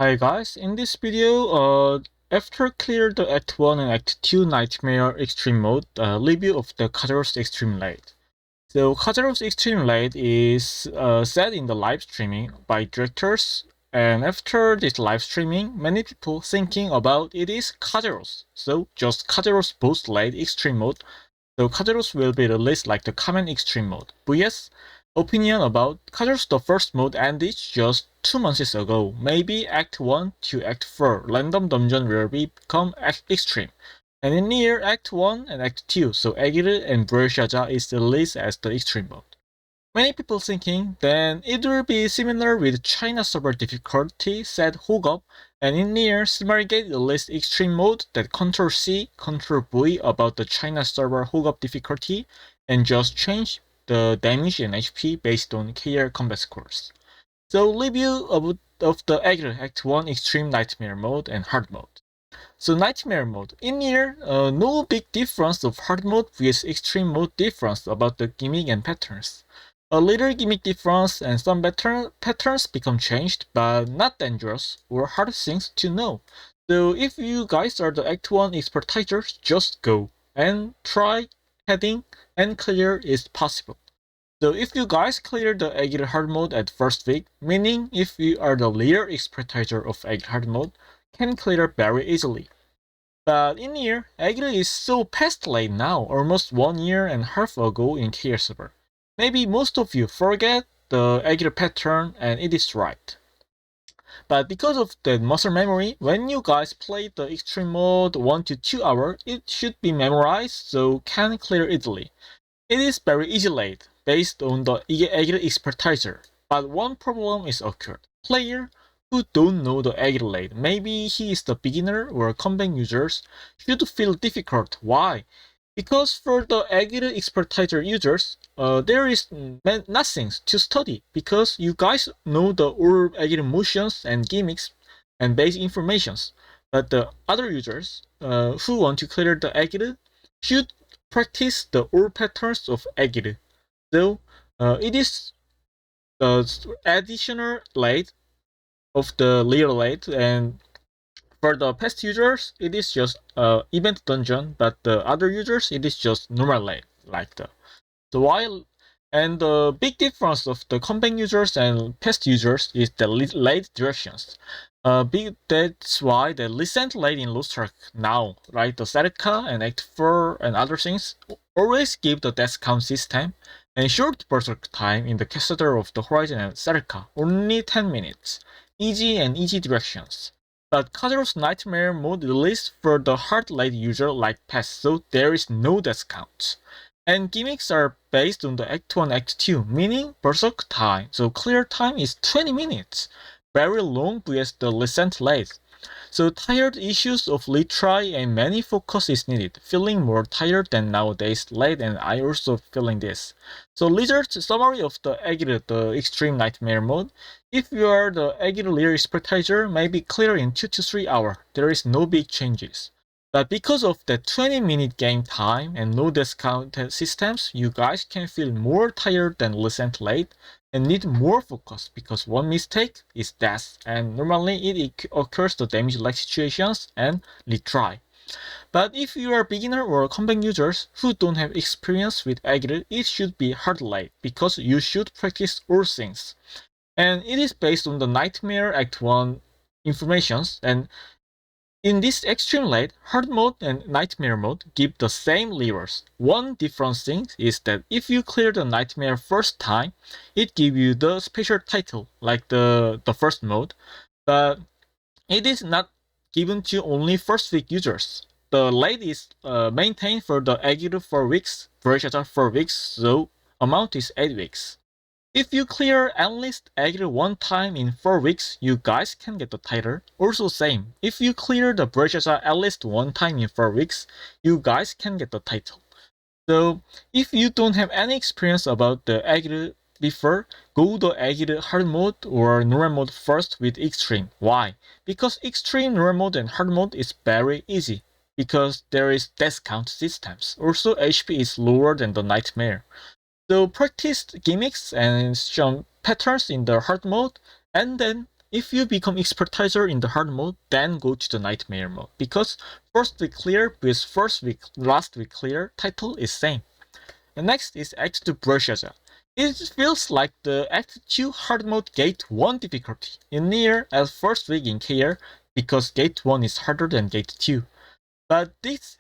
Hi guys, in this video, after clear the Act 1 and Act 2 Nightmare Extreme Mode, review of the Kazeors Extreme Raid. So Kazeors Extreme Raid is set in the live streaming by directors, and after this live streaming, many people thinking about it is Kazeors. So just Kazeors Post Raid Extreme Mode. So Kazeros will be released like the common extreme mode. VS opinion about Kazeros the first mode ended just 2 months ago. Maybe Act 1 to Act 4 random dungeon will become extreme. And in near Act 1 and Act 2, so Aegir and Belshazzar is released as the extreme mode. Many people thinking then it will be similar with China server difficulty set hookup, and in near Smargate released extreme mode that Ctrl-C, Ctrl-V about the China server hookup difficulty and just change the damage and HP based on KR combat scores. So review of the Act 1 Extreme Nightmare mode and Hard mode. So Nightmare mode. In here, no big difference of hard mode vs extreme mode difference about the gimmick and patterns. A little gimmick difference and some patterns become changed, but not dangerous or hard things to know. So if you guys are the Act 1 expertisers, just go and try heading and clear is possible. So if you guys clear the Aegir hard mode at first week, meaning if you are the real expertiser of Aegir hard mode, can clear very easily. But in here, Aegir is so past late now, almost 1 year and a half ago in KR server. Maybe most of you forget the Aegir pattern and it is right. But because of the muscle memory, when you guys play the extreme mode 1 to 2 hours, it should be memorized so can clear easily. It is very easy late, based on the Aegir expertiser. But one problem is occurred. Player who don't know the Aegir late, maybe he is the beginner or combat users, should feel difficult. Why? Because for the Aegir expertiser users, there is nothing to study because you guys know the all Aegir motions and gimmicks and basic informations. But the other users who want to clear the Aegir should practice the all patterns of Aegir. So it is the additional light of the real light, and for the past users, it is just event dungeon, but the other users, it is just normal light like the. So while and the big difference of the combat users and past users is the light directions. That's why the recent light in Lostark now, right? The Serika and Act 4 and other things always give the death count system and short berserk time in the Cathedral of the Horizon and Serika, only 10 minutes. Easy and easy directions. But Kazeros Nightmare mode released for the hard light user like past, so there is no death count. And gimmicks are based on the Act 1, Act 2, meaning berserk time, so clear time is 20 minutes. Very long vs the recent late. So tired issues of retry and many focus is needed, feeling more tired than nowadays late, and I also feeling this. So result summary of the Aegir, the extreme nightmare mode. If you are the Aegir Lear expertiser, maybe clear in 2 to 3 hours, there is no big changes. But because of the 20-minute game time and no discount systems, you guys can feel more tired than recent late and need more focus because one mistake is death, and normally it occurs the damage like situations and retry. But if you are beginner or combat users who don't have experience with Aegir, it should be hard late because you should practice all things. And it is based on the Nightmare Act 1 informations, and in this extreme late, hard mode and nightmare mode give the same levers. One difference thing is that if you clear the nightmare first time, it gives you the special title like the first mode, but it is not given to only first week users. The late is maintained for the Aegir 4 weeks, Belshazzar 4 weeks, so amount is 8 weeks. If you clear at least Aegir one time in 4 weeks, you guys can get the title. Also same, if you clear the Belshazzar at least one time in 4 weeks, you guys can get the title. So if you don't have any experience about the Aegir before, go the Aegir hard mode or normal mode first with extreme. Why? Because extreme, normal mode and hard mode is very easy. Because there is death count systems. Also HP is lower than the nightmare. So practice gimmicks and some patterns in the hard mode, and then if you become expertiser in the hard mode, then go to the nightmare mode, because first week clear with last week clear title is same. The next is Act 2 Brushaja. It feels like the Act 2 hard mode Gate 1 difficulty in near as first week in KR, because Gate 1 is harder than Gate 2. But this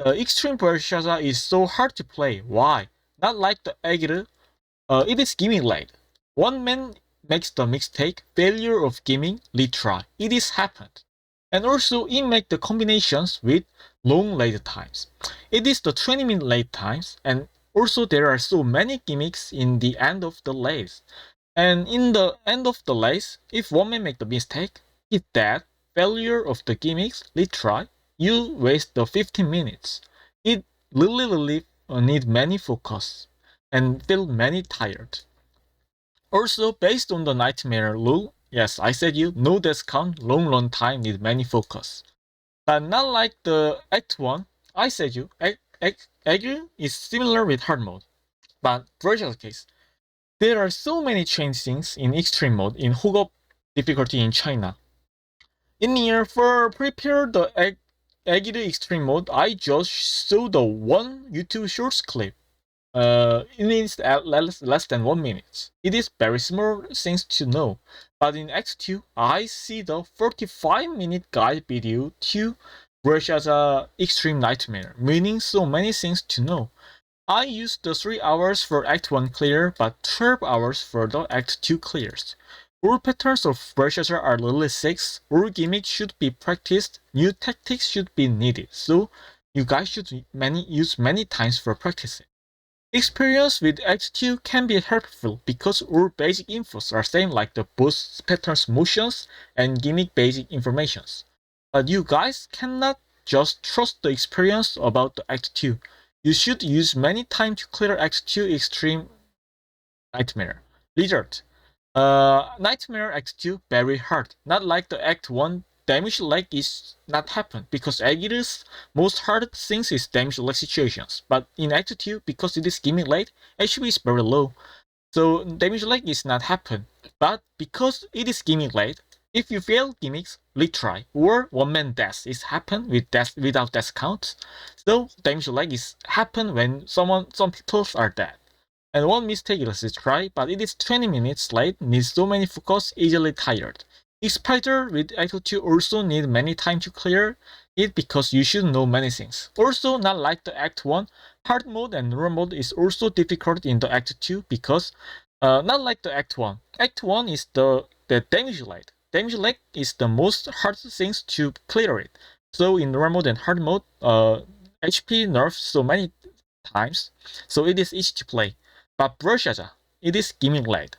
Extreme Brushaja is so hard to play. Why? Not like the Aegir, it is gaming late. One man makes the mistake, failure of gaming, retry. It is happened. And also it make the combinations with long late times. It is the 20-minute late times, and also there are so many gimmicks in the end of the race. And in the end of the race, if one man make the mistake, it's dead, failure of the gimmicks, retry, you waste the 15 minutes. It really need many focus and feel many tired. Also, based on the nightmare rule, yes, I said you, no discount, long run time need many focus. But not like the Act 1, I said you, Act is similar with hard mode. But virtual case, there are so many changings in extreme mode in hookup difficulty in China. In here, for prepare the Agile extreme mode, I just saw the one YouTube shorts clip. It needs less than 1 minute. It is very small things to know. But in X2, I see the 45-minute guide video to Rush as a extreme nightmare, meaning so many things to know. I used the 3 hours for Act 1 clear, but 12 hours for the Act 2 clears. All patterns of Berserker are level 6, all gimmicks should be practiced, new tactics should be needed, so you guys should use many times for practicing. Experience with Act 2 can be helpful because all basic infos are same like the boss patterns motions and gimmick basic informations. But you guys cannot just trust the experience about the Act 2. You should use many time to clear Act 2 Extreme Nightmare. Result. Nightmare Act 2 very hard. Not like the Act 1 damage lag is not happen because Aegir's most hard things is damage lag situations. But in Act 2, because it is gimmick late, HP is very low. So damage lag is not happen. But because it is gimmick late, if you fail gimmicks, retry, or one man death is happen without death count. So damage lag is happen when some people are dead. And one mistake is retry, but it is 20 minutes late, needs so many focus, easily tired. Spider with Act 2 also need many time to clear it because you should know many things. Also, not like the Act 1, hard mode and normal mode is also difficult in the Act 2 because not like the Act 1. Act 1 is the damage lag. Damage lag is the most hard things to clear it. So in normal mode and hard mode, HP nerfs so many times, so it is easy to play. But Brushaja, it is gimmick late.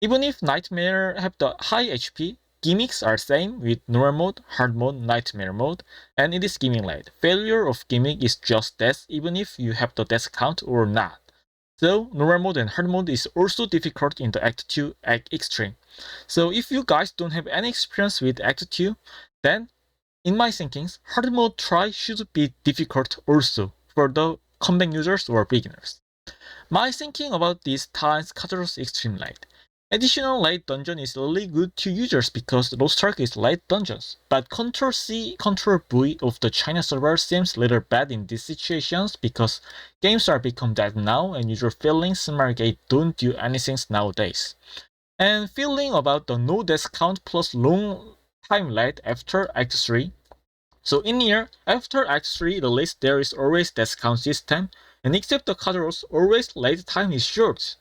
Even if Nightmare have the high HP, gimmicks are same with normal mode, hard mode, Nightmare mode, and it is gimmick late. Failure of gimmick is just death even if you have the death count or not. So normal mode and hard mode is also difficult in the Act 2 Act Extreme. So if you guys don't have any experience with Act 2, then in my thinkings, hard mode try should be difficult also for the comeback users or beginners. My thinking about this times Kazeors Extreme Light. Additional light dungeon is really good to users because Lostark is light dungeons, but Ctrl-C, Ctrl-V of the China server seems little bad in these situations because games are become dead now and user feeling Smart Gate don't do anything nowadays. And feeling about the no death count plus long time light after Act 3. So in here, after Act 3 release there is always death count system, and except the Kazeors, always late time is short.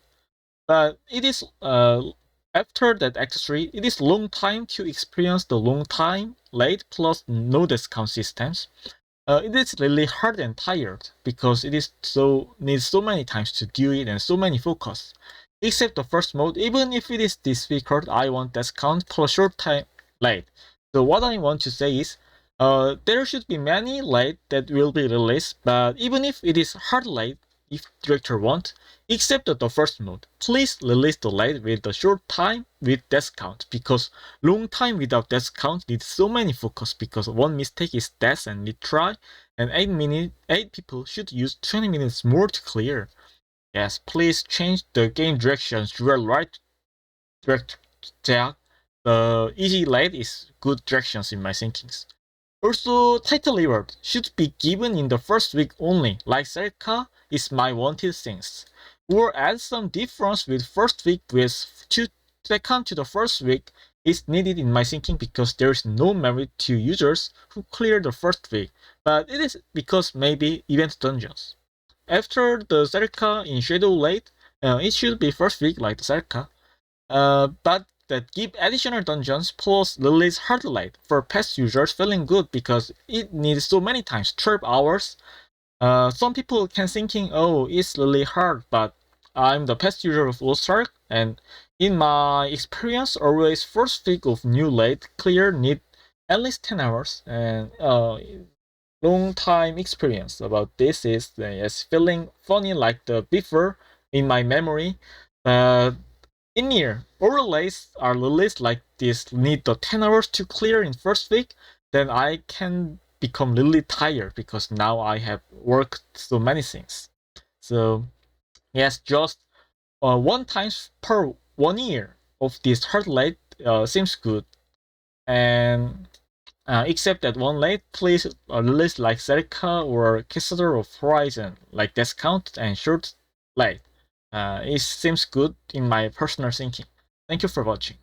But it is after that Act 3, it is long time to experience the long time late plus no discount systems. It is really hard and tired because it is needs so many times to do it and so many focus. Except the first mode, even if it is difficult, I want discount plus short time late. So what I want to say is, there should be many late that will be released, but even if it is hard late, if director want, except the first mode, please release the late with the short time with death count, because long time without death count needs so many focus because one mistake is death and retry, and 8 people should use 20 minutes more to clear. Yes, please change the game directions to your right direct track The easy late is good directions in my thinkings. Also, title reward should be given in the first week only, like Selka is my wanted things. Or add some difference with first week with second to the first week is needed in my thinking because there is no merit to users who clear the first week, but it is because maybe event dungeons. After the Selka in Shadow Late, it should be first week like the Selka, but that give additional dungeons plus Lily's Hard Light for past users feeling good because it needs so many times 12 hours. Some people can thinking, oh, it's really hard, but I'm the past user of Lostark, and in my experience, always first week of new late clear need at least 10 hours, and long time experience about this is yes, feeling funny like the before in my memory. In here, overlays are released like this need the 10 hours to clear in first week, then I can become really tired because now I have worked so many things. So yes, just one times per 1 year of this hard late seems good. And except that one late, please release like Zerka or Kissador of Horizon, like discount and short late. It seems good in my personal thinking. Thank you for watching.